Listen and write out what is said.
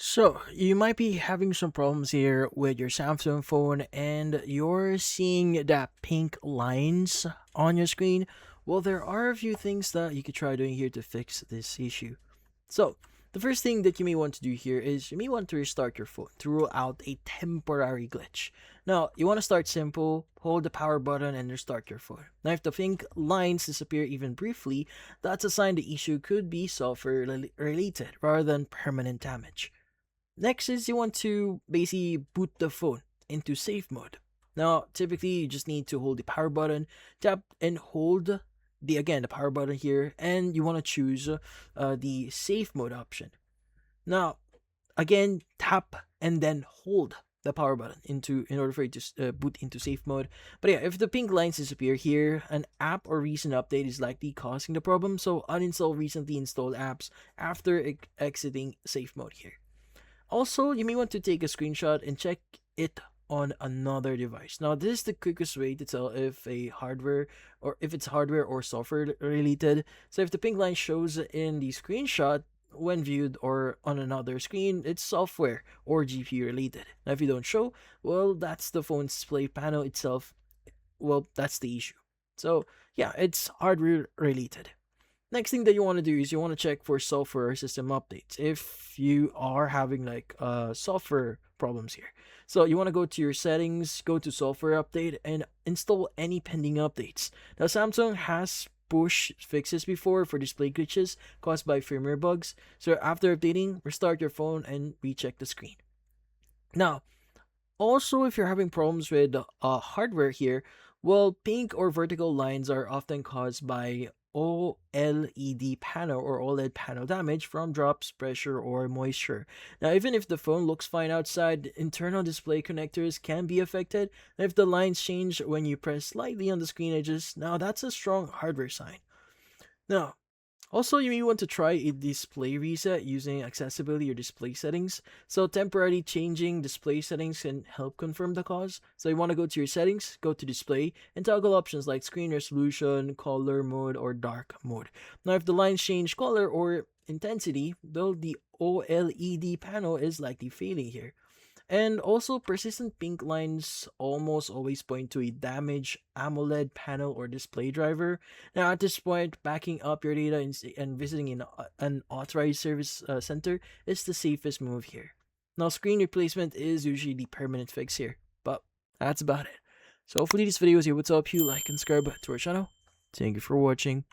So, you might be having some problems here with your Samsung phone and you're seeing that pink lines on your screen. Well, there are a few things that you could try doing here to fix this issue. So, the first thing that you may want to do here is you may want to restart your phone to rule out a temporary glitch. Now, you want to start simple, hold the power button and restart your phone. Now, if the pink lines disappear even briefly, that's a sign the issue could be software related rather than permanent damage. Next is you want to basically boot the phone into safe mode. Now, typically you just need to hold the power button, tap and hold the power button here, and you want to choose the safe mode option. Now, again, tap and then hold the power button into in order for it to boot into safe mode. But yeah, if the pink lines disappear here, an app or recent update is likely causing the problem. So uninstall recently installed apps after exiting safe mode here. Also, you may want to take a screenshot and check it on another device. Now, this is the quickest way to tell if it's hardware or software related. So if the pink line shows in the screenshot when viewed or on another screen, it's software or GPU related. Now, if you don't show, well, that's the phone's display panel itself. Well, that's the issue. So yeah, it's hardware related. Next thing that you want to do is you want to check for software system updates if you are having like software problems here. So you want to go to your settings, go to software update and install any pending updates. Now Samsung has push fixes before for display glitches caused by firmware bugs. So after updating, restart your phone and recheck the screen. Now, also, if you're having problems with hardware here, well, pink or vertical lines are often caused by OLED panel or OLED panel damage from drops, pressure, or moisture. Now, even if the phone looks fine outside, internal display connectors can be affected. And if the lines change when you press slightly on the screen edges, now that's a strong hardware sign. Now, also, you may want to try a display reset using accessibility or display settings. So temporarily changing display settings can help confirm the cause. So you want to go to your settings, go to display, and toggle options like screen resolution, color mode, or dark mode. Now if the lines change color or intensity, though the OLED panel is likely failing here. And also, persistent pink lines almost always point to a damaged AMOLED panel or display driver. Now, at this point, backing up your data and visiting an authorized service center is the safest move here. Now, screen replacement is usually the permanent fix here, but that's about it. So, hopefully, this video was able to help you like and subscribe to our channel. Thank you for watching.